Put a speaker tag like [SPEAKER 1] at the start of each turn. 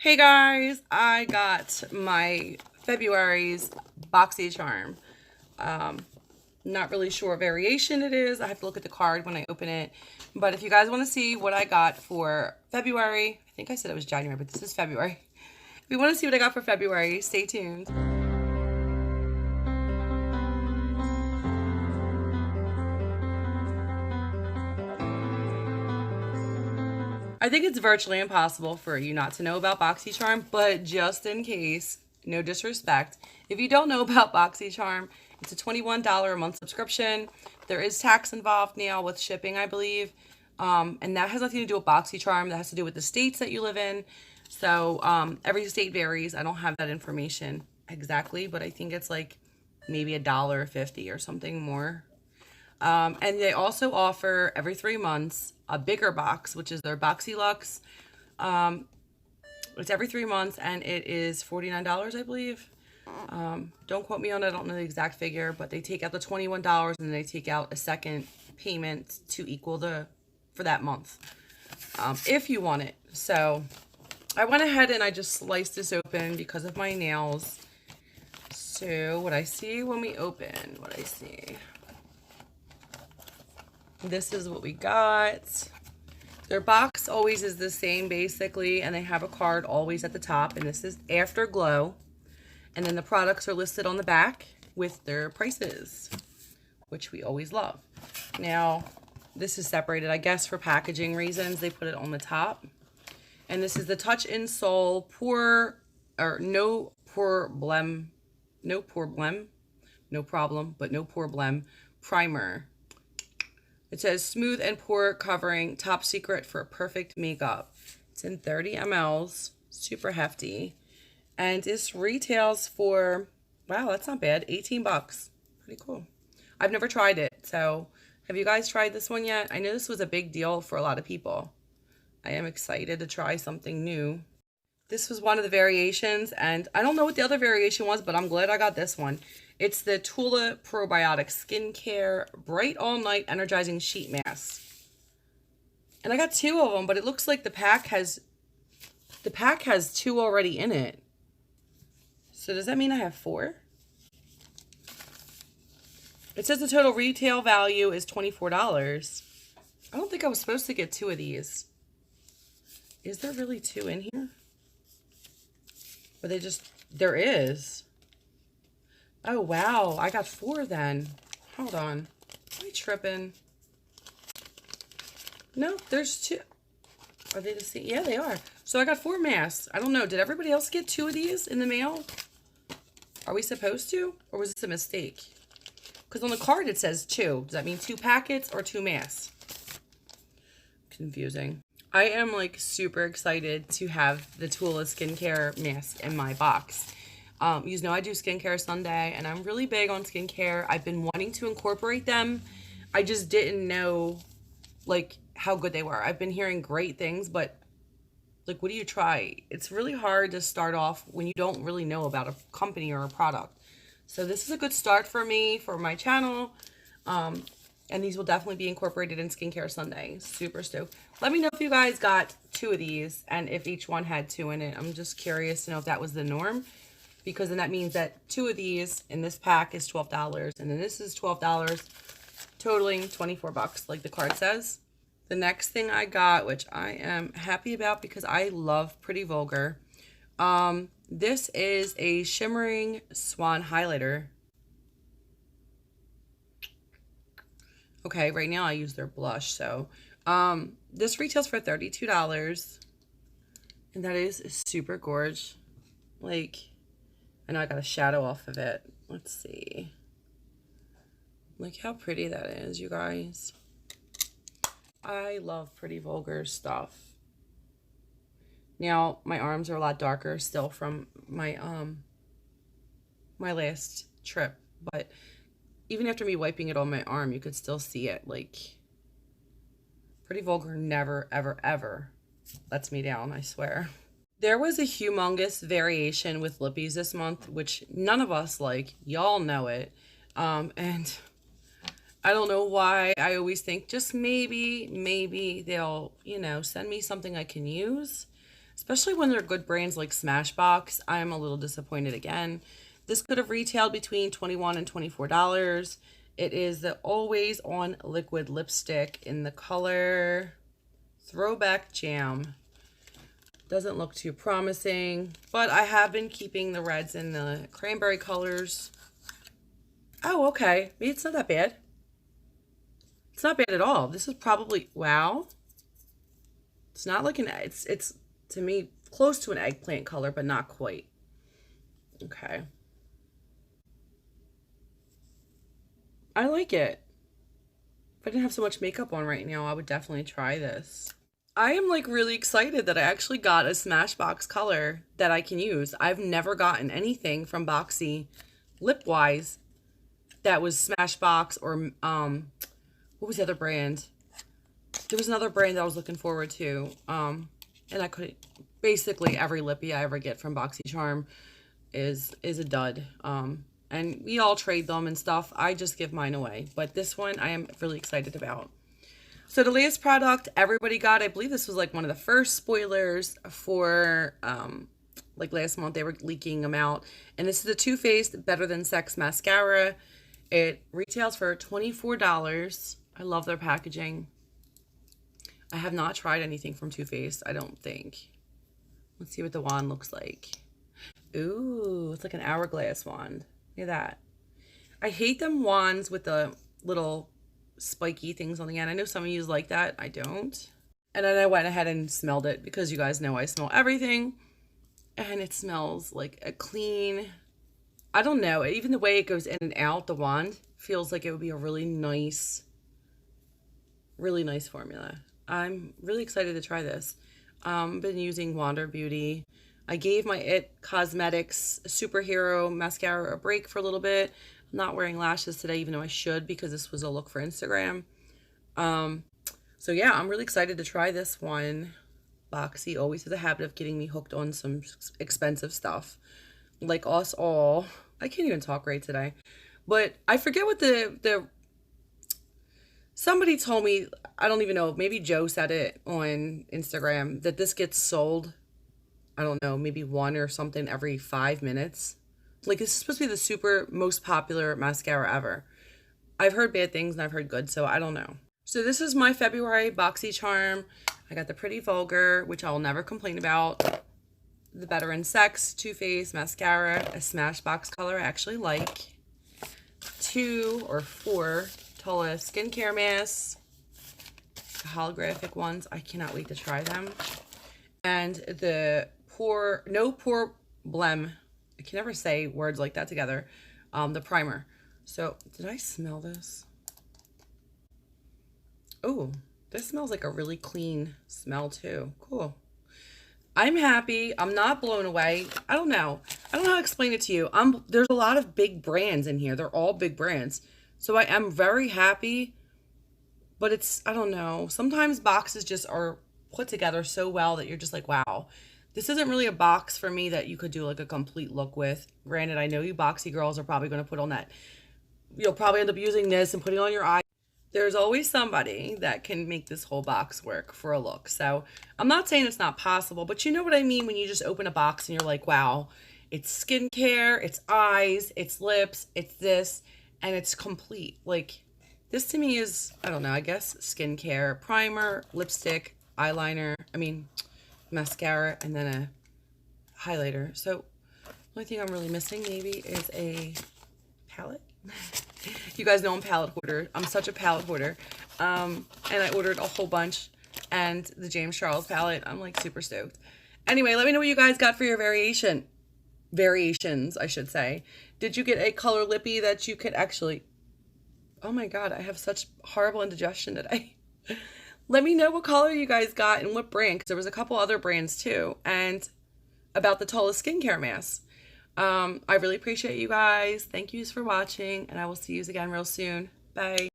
[SPEAKER 1] Hey guys, I got my February's Boxycharm. Not really sure what variation it is. I have to look at the card when I open it. But if you guys want to see what I got for February, I think I said it was January, but this is February. If you want to see what I got for February, stay tuned. I think it's virtually impossible for you not to know about Boxycharm, but just in case, no disrespect, if you don't know about Boxycharm, it's a $21 a month subscription. There is tax involved now with shipping, I believe. And that has nothing to do with Boxycharm. That has to do with the states that you live in. So every state varies. I don't have that information exactly, but I think it's like maybe $1.50 or something more. And they also offer every 3 months a bigger box, which is their Boxyluxe. It's every 3 months and it is $49, I believe. Don't quote me on it. I don't know the exact figure, but they take out the $21 and they take out a second payment to equal for that month, if you want it. So I went ahead and I just sliced this open because of my nails. So what I see when we open, this is what we got. Their box always is the same basically, and they have a card always at the top, and this is Afterglow. And then the products are listed on the back with their prices, which we always love. Now, this is separated, I guess, for packaging reasons. They put it on the top. And this is the Touch in Soul No Problem Primer. It says smooth and pore covering, top secret for perfect makeup. It's in 30 mLs, super hefty. And this retails for, wow, that's not bad, 18 bucks. Pretty cool. I've never tried it, so have you guys tried this one yet? I know this was a big deal for a lot of people. I am excited to try something new. This was one of the variations, and I don't know what the other variation was, but I'm glad I got this one. It's the Tula Probiotic Skincare Bright All Night Energizing Sheet Mask. And I got 2 of them, but it looks like the pack has 2 already in it. So does that mean I have 4? It says the total retail value is $24. I don't think I was supposed to get 2 of these. Is there really 2 in here? Or there is. Oh, wow. I got 4 then. Hold on. Am I tripping? No, there's 2. Are they the same? Yeah, they are. So I got 4 masks. I don't know. Did everybody else get 2 of these in the mail? Are we supposed to? Or was this a mistake? Because on the card it says 2. Does that mean 2 packets or 2 masks? Confusing. I am like super excited to have the Tula skincare mask in my box. You know I do Skincare Sunday, and I'm really big on skincare. I've been wanting to incorporate them. I just didn't know like how good they were. I've been hearing great things, but like, what do you try? It's really hard to start off when you don't really know about a company or a product. So this is a good start for me, for my channel. And these will definitely be incorporated in Skincare Sunday. Super stoked. Let me know if you guys got 2 of these and if each one had 2 in it. I'm just curious to know if that was the norm, because then that means that 2 of these in this pack is $12, and then this is $12, totaling 24 bucks, like the card says. The next thing I got, which I am happy about because I love Pretty Vulgar. This is a Shimmering Swan Highlighter. Okay, right now I use their blush, so this retails for $32, and that is super gorge. Like, I know I got a shadow off of it. Let's see. Look how pretty that is, you guys. I love Pretty Vulgar stuff. Now, my arms are a lot darker still from my my last trip, but even after me wiping it on my arm, you could still see it. Like, Pretty Vulgar never, ever, ever lets me down, I swear. There was a humongous variation with lippies this month, which none of us like. Y'all know it. And I don't know why. I always think just maybe they'll, send me something I can use. especially when they're good brands like Smashbox. I'm a little disappointed again. This could have retailed between $21 and $24. It is the Always On Liquid Lipstick in the color Throwback Jam. Doesn't look too promising, but I have been keeping the reds and the cranberry colors. Oh, okay. Maybe it's not that bad. It's not bad at all. This is probably, wow. It's not like it's to me close to an eggplant color, but not quite. Okay. I like it. If I didn't have so much makeup on right now, I would definitely try this. I am like really excited that I actually got a Smashbox color that I can use. I've never gotten anything from Boxy lip-wise that was Smashbox or what was the other brand? There was another brand that I was looking forward to. And I couldn't, basically every lippy I ever get from Boxycharm is a dud. And we all trade them and stuff. I just give mine away. But this one I am really excited about. So the latest product everybody got, I believe this was like one of the first spoilers for like last month. They were leaking them out. And this is the Too Faced Better Than Sex Mascara. It retails for $24. I love their packaging. I have not tried anything from Too Faced, I don't think. Let's see what the wand looks like. Ooh, it's like an hourglass wand. Look at that. I hate them wands with the little spiky things on the end. I know some of you like that. I don't. And then I went ahead and smelled it because you guys know I smell everything. And it smells like a clean, I don't know. Even the way it goes in and out, the wand feels like it would be a really nice formula. I'm really excited to try this. Been using Wander Beauty. I gave my It Cosmetics Superhero Mascara a break for a little bit. I'm not wearing lashes today, even though I should, because this was a look for Instagram. So yeah, I'm really excited to try this one. Boxy always has a habit of getting me hooked on some expensive stuff. Like us all. I can't even talk right today. But I forget what somebody told me, I don't even know, maybe Joe said it on Instagram, that this gets sold, I don't know, maybe one or something every 5 minutes. Like, this is supposed to be the super most popular mascara ever. I've heard bad things and I've heard good, so I don't know. So this is my February Boxycharm. I got the Pretty Vulgar, which I will never complain about. The Better in Sex Too Faced Mascara, a Smashbox color I actually like. 2 or 4 Tula skincare masks. The holographic ones. I cannot wait to try them. And the No Pore Blem. I can never say words like that together. The primer. So, did I smell this? Oh, this smells like a really clean smell too. Cool. I'm happy. I'm not blown away. I don't know. I don't know how to explain it to you. There's a lot of big brands in here. They're all big brands. So I am very happy. But it's, I don't know. Sometimes boxes just are put together so well that you're just like, wow. This isn't really a box for me that you could do like a complete look with. Granted, I know you Boxy girls are probably going to put on that. You'll probably end up using this and putting on your eye. There's always somebody that can make this whole box work for a look. So I'm not saying it's not possible, but you know what I mean when you just open a box and you're like, wow, it's skincare, it's eyes, it's lips, it's this, and it's complete. Like, this to me is, I don't know, I guess skincare, primer, lipstick, eyeliner, mascara, and then a highlighter. So the only thing I'm really missing maybe is a palette. You guys know I'm palette hoarder. I'm such a palette hoarder. And I ordered a whole bunch. And the James Charles palette, I'm like super stoked. Anyway, let me know what you guys got for your variations, I should say. Did you get a color lippy that you could actually... Oh my god, I have such horrible indigestion today. Let me know what color you guys got and what brand, because there was a couple other brands too. And about the Tula skincare mask. I really appreciate you guys. Thank yous for watching, and I will see you again real soon. Bye.